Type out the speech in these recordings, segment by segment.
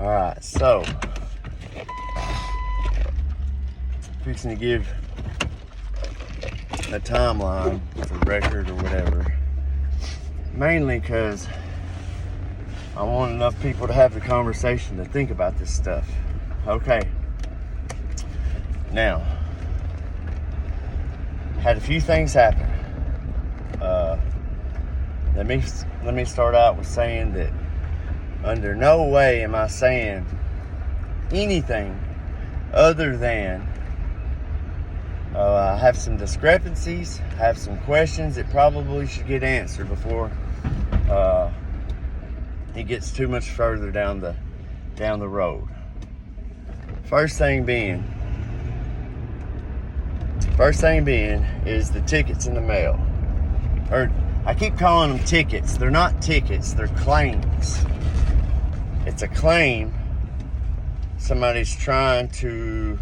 Alright, so fixing to give a timeline with a record or whatever. Mainly because I want enough people to have the conversation to think about this stuff. Okay. Now, had a few things happen. Let me start out with saying that under no way am I saying anything other than I have some discrepancies, have some questions that probably should get answered before it gets too much further down the road. First thing being is the tickets in the mail. Or I keep calling them tickets. They're not tickets, they're claims. It's a claim somebody's trying to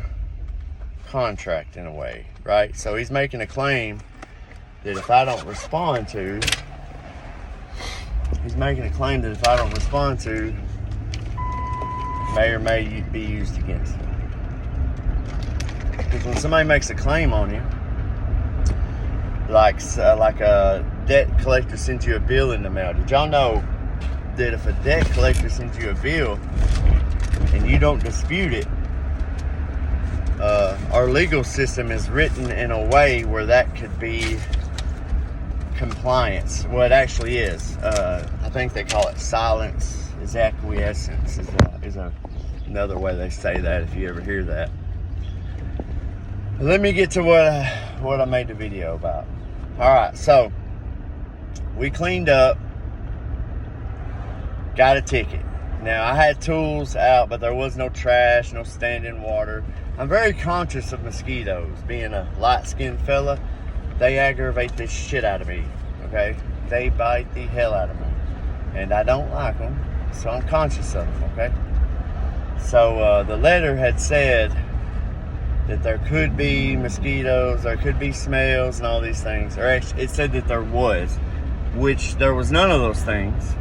contract in a way, right? So he's making a claim that if I don't respond to, may or may be used against him. Because when somebody makes a claim on you, like a debt collector sends you a bill in the mail. Did y'all know that if a debt collector sends you a bill and you don't dispute it, our legal system is written in a way where that could be compliance. Well, it actually is. I think they call it silence is acquiescence is another way they say that if you ever hear that. Let me get to what I made the video about. Alright, so we cleaned up, got a ticket. Now, I had tools out, but there was no trash, no standing water. I'm very conscious of mosquitoes. Being a light-skinned fella, they aggravate the shit out of me, okay? They bite the hell out of me. And I don't like them, so I'm conscious of them, okay? So, the letter had said that there could be mosquitoes, there could be smells and all these things. Or actually, it said that there was, which there was none of those things.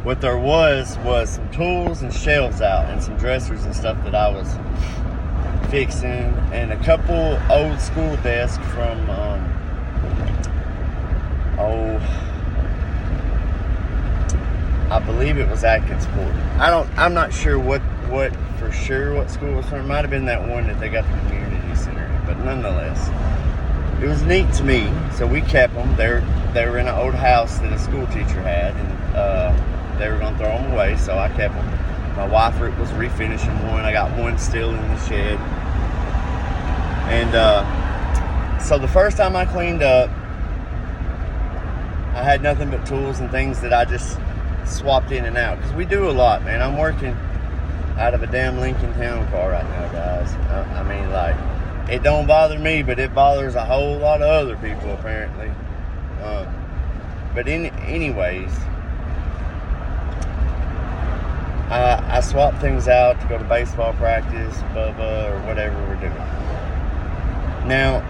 What there was some tools and shelves out and some dressers and stuff that I was fixing, and a couple old school desks from I believe it was Atkinsport. I'm not sure what for sure what school it was from. It might have been that one that they got the community center in, but nonetheless, it was neat to me. So we kept them. They were in an old house that a school teacher had, and they were going to throw them away, so I kept them. My wife was refinishing one. I got one still in the shed. And so the first time I cleaned up, I had nothing but tools and things that I just swapped in and out. Because we do a lot, man. I'm working out of a damn Lincoln Town car right now, guys. I mean, like, it don't bother me, but it bothers a whole lot of other people, apparently. But anyways, I swapped things out to go to baseball practice, or whatever we're doing. Now,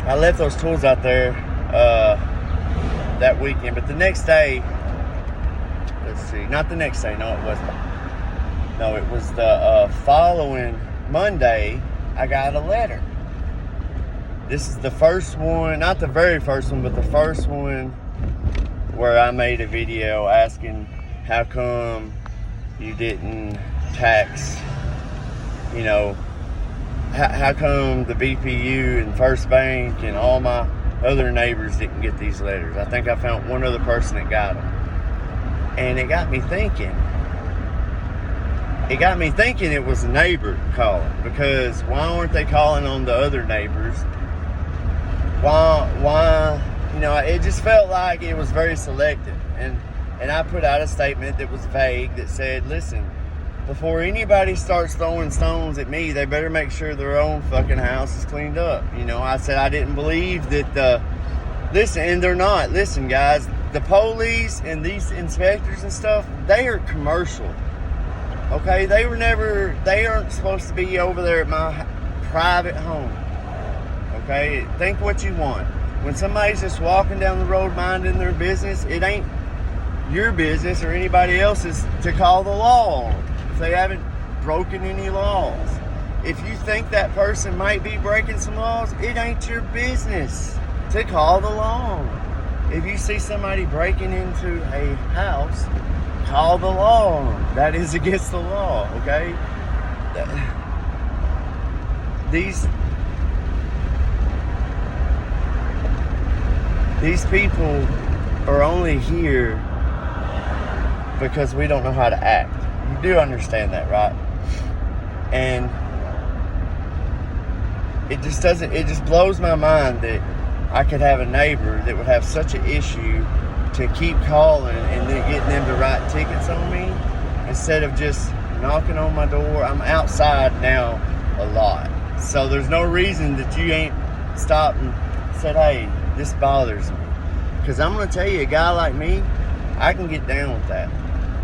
I left those tools out there that weekend, but the next day, let's see, not the next day, no, it wasn't. No, it was the following Monday, I got a letter. This is the first one, not the very first one, but the first one where I made a video asking how come you didn't tax, you know, how come the BPU and First Bank and all my other neighbors didn't get these letters. I think I found one other person that got them. And it got me thinking. It was a neighbor calling, because why aren't they calling on the other neighbors? Why, you know, it just felt like it was very selective. And I put out a statement that was vague that said, listen, before anybody starts throwing stones at me, they better make sure their own fucking house is cleaned up. You know, I said I didn't believe that listen, and they're not. Listen, guys, the police and these inspectors and stuff, they are commercial. Okay, they aren't supposed to be over there at my private home. Okay, think what you want. When somebody's just walking down the road minding their business, it ain't your business or anybody else's to call the law on them if they haven't broken any laws. If you think that person might be breaking some laws, it ain't your business to call the law on them. If you see somebody breaking into a house, call the law on them. That is against the law, okay? These people are only here because we don't know how to act. You do understand that, right? And it just blows my mind that I could have a neighbor that would have such an issue to keep calling and then getting them to write tickets on me instead of just knocking on my door. I'm outside now a lot. So there's no reason that you ain't stopped and said, hey, this bothers me. Because I'm going to tell you, a guy like me, I can get down with that.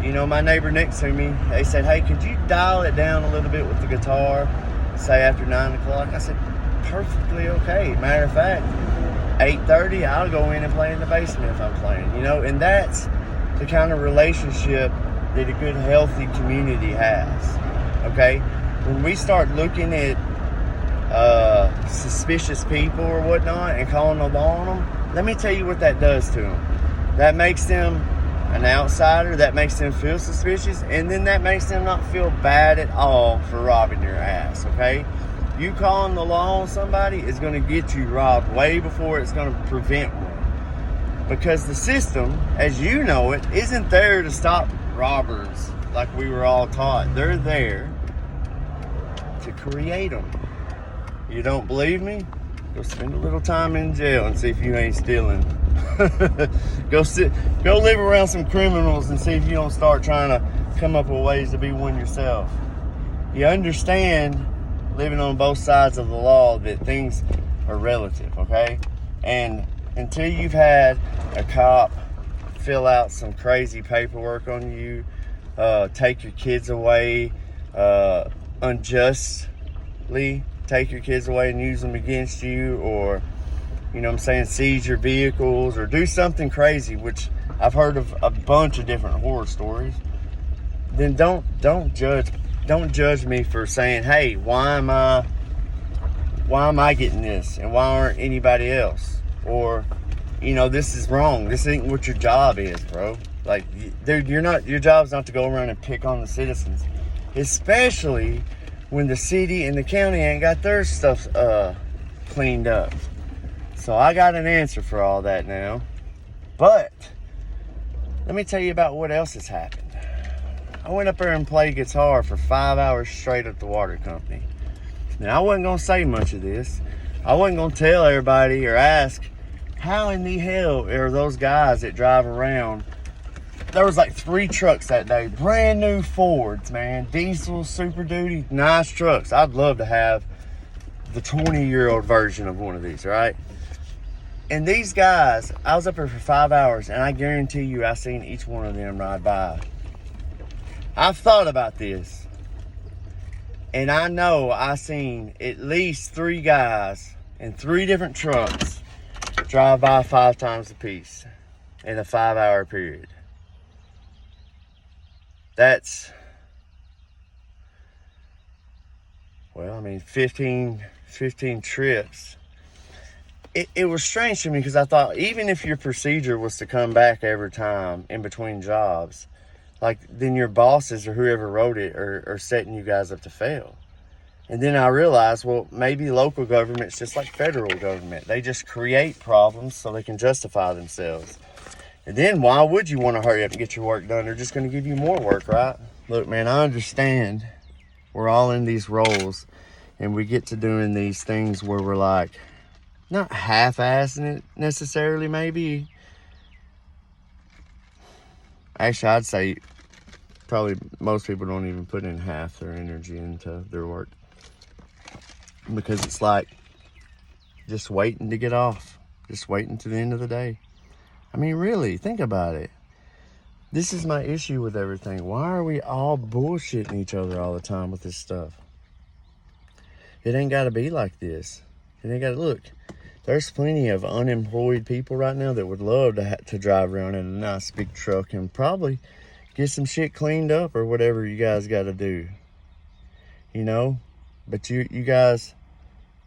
You know, my neighbor next to me, they said, hey, could you dial it down a little bit with the guitar, say after 9 o'clock? I said, perfectly okay. Matter of fact, 8:30, I'll go in and play in the basement if I'm playing, you know? And that's the kind of relationship that a good, healthy community has, okay? When we start looking at suspicious people or whatnot and calling the law on them, let me tell you what that does to them. That makes them an outsider, that makes them feel suspicious, and then that makes them not feel bad at all for robbing your ass, okay? You calling the law on somebody is going to get you robbed way before it's going to prevent one. Because the system, as you know it, isn't there to stop robbers like we were all taught. They're there to create them. You don't believe me? Go spend a little time in jail and see if you ain't stealing. Go live around some criminals and see if you don't start trying to come up with ways to be one yourself. You understand, living on both sides of the law, that things are relative, okay? And until you've had a cop fill out some crazy paperwork on you, take your kids away, unjustly take your kids away and use them against you, or, you know what I'm saying, seize your vehicles, or do something crazy, which I've heard of a bunch of different horror stories, then don't judge me for saying, hey, why am I getting this and why aren't anybody else? Or, you know, this is wrong. This ain't what your job is, bro. Like, dude, your job's not to go around and pick on the citizens, especially when the city and the county ain't got their stuff cleaned up. So I got an answer for all that now. But let me tell you about what else has happened. I went up there and played guitar for 5 hours straight at the water company. Now, I wasn't going to say much of this. I wasn't going to tell everybody or ask, how in the hell are those guys that drive around? There was like 3 trucks that day, brand new Fords, man, diesel, Super Duty, nice trucks. I'd love to have the 20-year-old version of one of these, right? And these guys, I was up there for 5 hours, and I guarantee you I seen each one of them ride by. I've thought about this, and I know I seen at least 3 guys in 3 different trucks drive by 5 times apiece in a 5-hour period. That's, well, I mean, 15 trips. It was strange to me because I thought, even if your procedure was to come back every time in between jobs, like, then your bosses or whoever wrote it are setting you guys up to fail. And then I realized, well, maybe local government's just like federal government. They just create problems so they can justify themselves. And then why would you want to hurry up and get your work done? They're just going to give you more work, right? Look, man, I understand we're all in these roles and we get to doing these things where we're like, not half-assing it necessarily, maybe. Actually, I'd say probably most people don't even put in half their energy into their work. Because it's like just waiting to get off. Just waiting to the end of the day. I mean, really, think about it. This is my issue with everything. Why are we all bullshitting each other all the time with this stuff? It ain't got to be like this. It ain't got to look. There's plenty of unemployed people right now that would love to drive around in a nice big truck and probably get some shit cleaned up or whatever you guys got to do. You know? But you guys,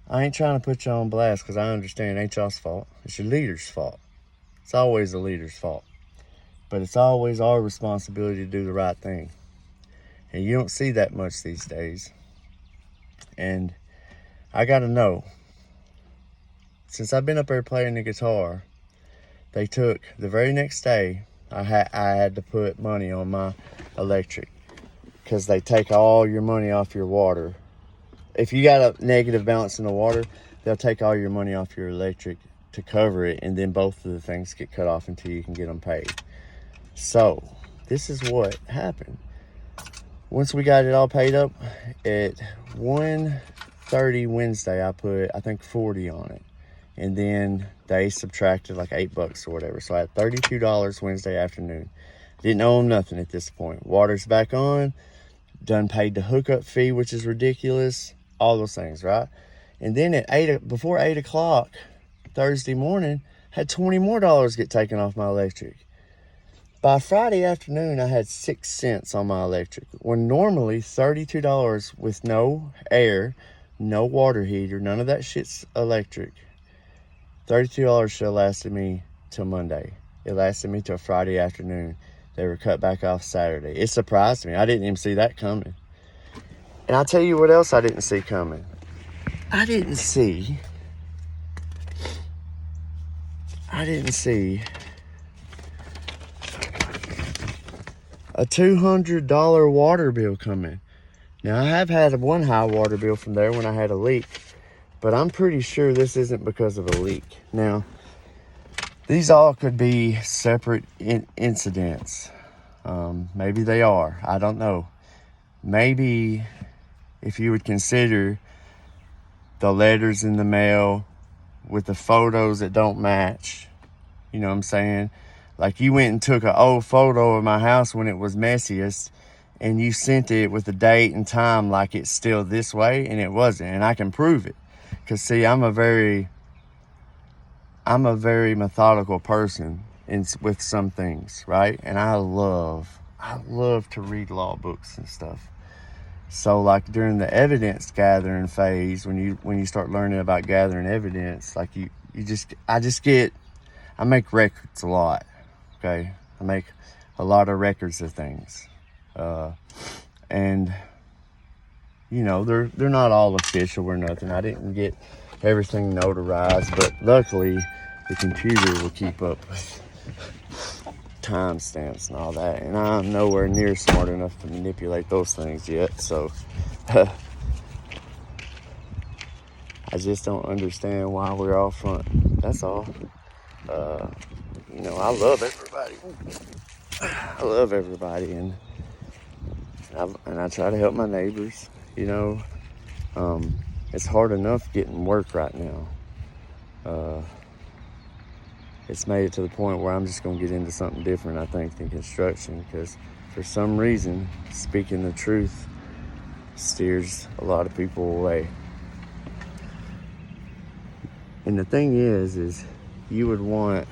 I ain't trying to put you on blast because I understand it ain't y'all's fault. It's your leader's fault. It's always the leader's fault. But it's always our responsibility to do the right thing. And you don't see that much these days. And I got to know, since I've been up there playing the guitar, they took, the very next day, I had to put money on my electric because they take all your money off your water. If you got a negative balance in the water, they'll take all your money off your electric to cover it, and then both of the things get cut off until you can get them paid. So, this is what happened. Once we got it all paid up, at 1:30 Wednesday, I put, I think, 40 on it. And then they subtracted like $8 or whatever. So I had $32 Wednesday afternoon. Didn't owe them nothing at this point. Water's back on. Done paid the hookup fee, which is ridiculous. All those things, right? And then at before 8 o'clock Thursday morning, had $20 more get taken off my electric. By Friday afternoon, I had 6 cents on my electric. When normally $32 with no air, no water heater, none of that shit's electric. $32 should have lasted me till Monday. It lasted me till Friday afternoon. They were cut back off Saturday. It surprised me. I didn't even see that coming. And I'll tell you what else I didn't see coming. I didn't see a $200 water bill coming. Now, I have had one high water bill from there when I had a leak, but I'm pretty sure this isn't because of a leak. Now, these all could be separate incidents. Maybe they are. I don't know. Maybe if you would consider the letters in the mail with the photos that don't match, you know what I'm saying? Like you went and took an old photo of my house when it was messiest and you sent it with the date and time like it's still this way, and it wasn't. And I can prove it. Because see, I'm a very methodical person with some things, right? And I love to read law books and stuff. So like during the evidence gathering phase, when you start learning about gathering evidence, like I make records a lot. Okay, I make a lot of records of things, and you know they're not all official or nothing. I didn't get everything notarized, but luckily the computer will keep up with timestamps and all that, and I'm nowhere near smart enough to manipulate those things yet. So I just don't understand why we're all front. That's all. You know, I love everybody, and I try to help my neighbors. You know, it's hard enough getting work right now. It's made it to the point where I'm just going to get into something different, I think, than construction, because for some reason, speaking the truth steers a lot of people away. And the thing is you would want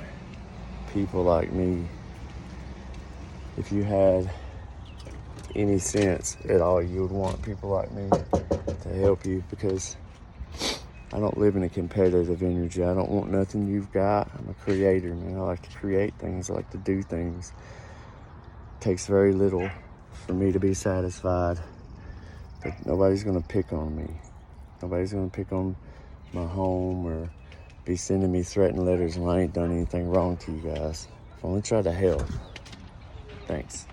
people like me, if you had any sense at all, you would want people like me to help you, because I don't live in a competitive energy. I don't want nothing you've got. I'm a creator, man. I like to create things. I like to do things. It takes very little for me to be satisfied. But nobody's going to pick on me. Nobody's going to pick on my home or be sending me threatening letters when I ain't done anything wrong to you guys. I've only tried to help. Thanks.